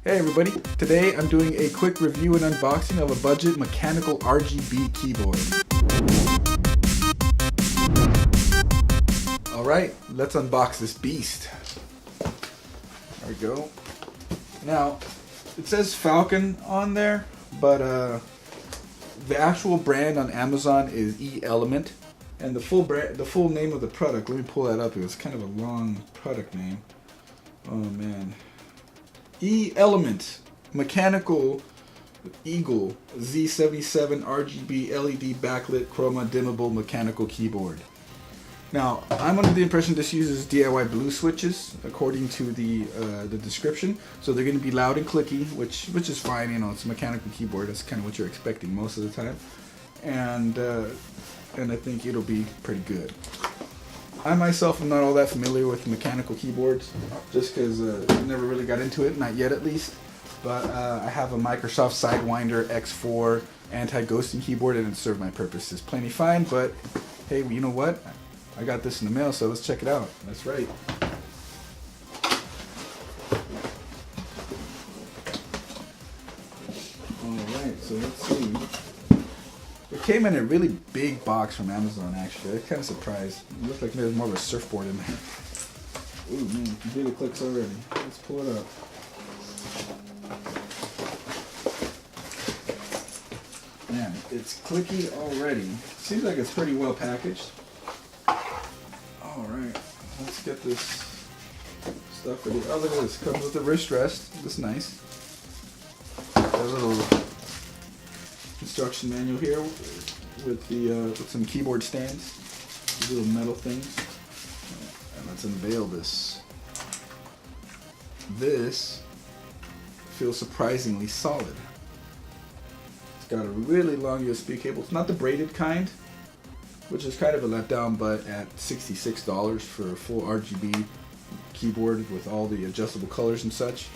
Hey everybody, today I'm doing a quick review and unboxing of a budget mechanical RGB keyboard. Alright, let's unbox this beast. There we go. Now, it says Falcon on there, but the actual brand on Amazon is E-Element. And the full name of the product, let me pull that up, it was kind of a long product name. Oh man. E-Element Mechanical Eagle Z77 RGB LED backlit chroma dimmable mechanical keyboard. Now, I'm under the impression this uses DIY blue switches according to the description. So they're going to be loud and clicky, which is fine. You know, it's a mechanical keyboard. That's kind of what you're expecting most of the time, and I think it'll be pretty good. I myself am not all that familiar with mechanical keyboards, just because I never really got into it, not yet at least. But I have a Microsoft Sidewinder X4 anti-ghosting keyboard, and it served my purposes plenty fine. But hey, you know what? I got this in the mail, so let's check it out. That's right. Alright, so let's see. It came in a really big box from Amazon, actually. I was kind of surprised. It looked like there's more of a surfboard in there. Ooh, man, it really clicks already. Let's pull it up. Man, it's clicky already. Seems like it's pretty well packaged. Alright, let's get this stuff ready. Oh, look at this. Comes with a wrist rest. That's nice. Got a little instruction manual here with some keyboard stands, these little metal things, and let's unveil this. This feels surprisingly solid. It's got a really long USB cable. It's not the braided kind, which is kind of a letdown, but at $66 for a full RGB keyboard with all the adjustable colors and such,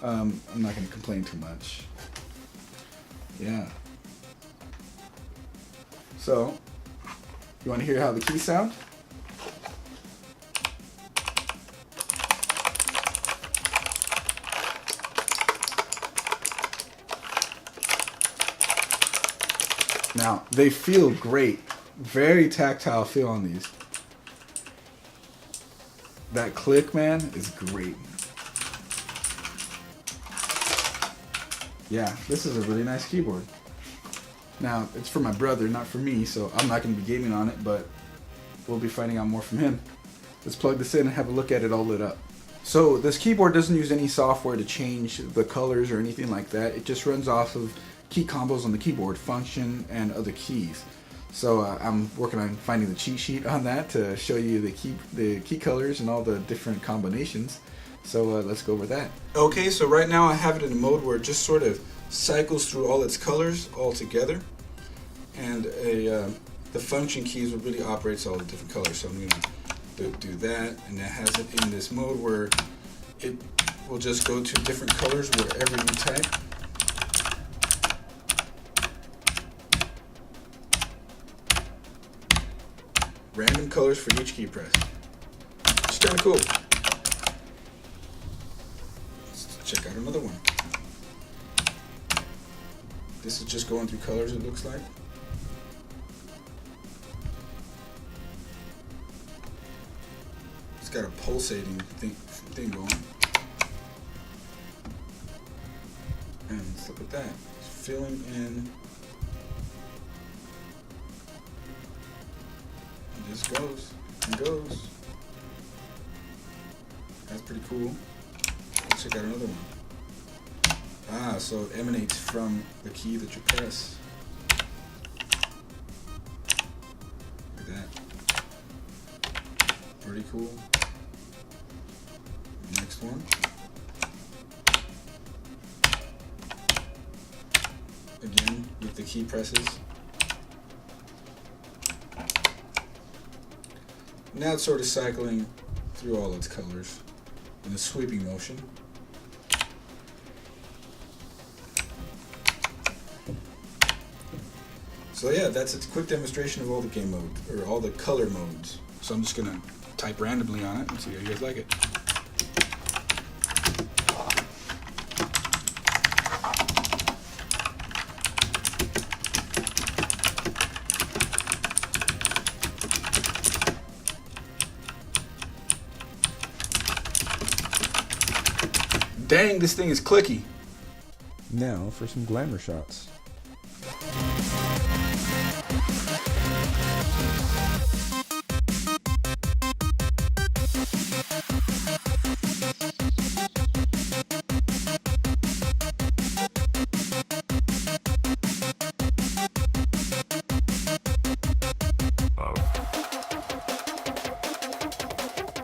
I'm not going to complain too much. Yeah. So, you want to hear how the keys sound? Now, they feel great. Very tactile feel on these. That click, man, is great. Yeah, this is a really nice keyboard. Now, it's for my brother, not for me, so I'm not going to be gaming on it, but we'll be finding out more from him. Let's plug this in and have a look at it all lit up. So, this keyboard doesn't use any software to change the colors or anything like that. It just runs off of key combos on the keyboard, function, and other keys. So, I'm working on finding the cheat sheet on that to show you the key colors and all the different combinations. So, let's go over that. Okay, so right now I have it in a mode where it just sort of cycles through all its colors all together, and the function keys will really operates all the different colors. So I'm going to do that, and that has it in this mode where it will just go to different colors wherever you type. Random colors for each key press. It's kind of cool. Let's check out another one. This is just going through colors, it looks like. It's got a pulsating thing going. And let's look at that. It's filling in. It just goes and goes. That's pretty cool. Let's check out another one. Ah, so it emanates from the key that you press. Look at that. Pretty cool. Next one. Again, with the key presses. Now it's sort of cycling through all its colors in a sweeping motion. So yeah, that's a quick demonstration of all the game mode, or all the color modes. So I'm just gonna type randomly on it and see how you guys like it. Dang, this thing is clicky. Now for some glamour shots.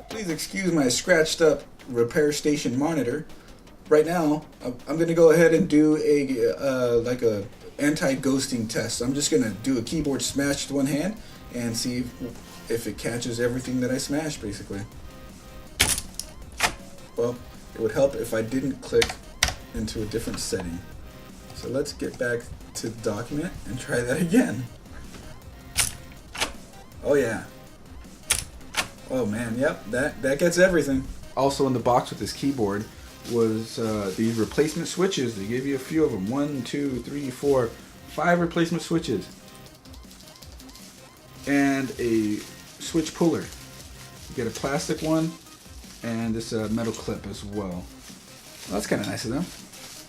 Please excuse my scratched up repair station monitor. Right now, I'm gonna go ahead and do a like a anti-ghosting test. I'm just gonna do a keyboard smash with one hand and see if it catches everything that I smash, basically. Well, it would help if I didn't click into a different setting. So let's get back to the document and try that again. Oh yeah. Oh man, yep, that gets everything. Also in the box with this keyboard was these replacement switches. They gave you a few of them. 1, 2, 3, 4, 5 replacement switches. And a switch puller. You get a plastic one and this metal clip as well. That's kind of nice of them.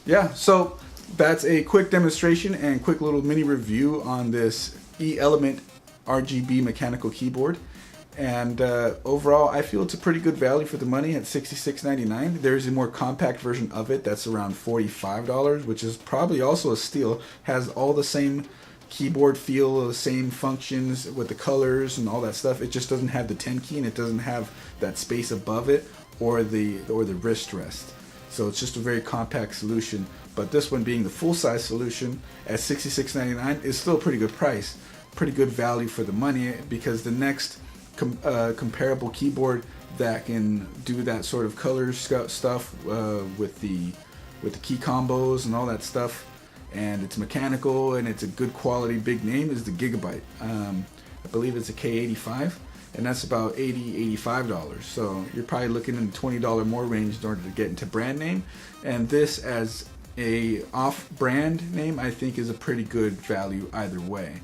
Yeah, so that's a quick demonstration and quick little mini review on this E-Element RGB mechanical keyboard. And overall, I feel it's a pretty good value for the money at $66.99. There is a more compact version of it that's around $45, which is probably also a steal. Has all the same keyboard feel, the same functions with the colors and all that stuff. It just doesn't have the 10 key and it doesn't have that space above it or the wrist rest. So it's just a very compact solution. But this one being the full-size solution at $66.99 is still a pretty good price, pretty good value for the money, because the next comparable keyboard that can do that sort of color stuff with the key combos and all that stuff, and it's mechanical and it's a good quality big name, is the Gigabyte. I believe it's a K85, and that's about $85. So you're probably looking in the $20 more range in order to get into brand name, and this as a off-brand name I think is a pretty good value either way.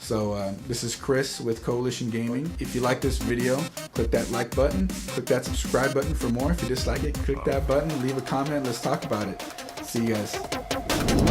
So this is Chris with Coalition Gaming. If you like this video, click that like button, click that subscribe button for more. If you dislike it, click that button, leave a comment, let's talk about it. See you guys.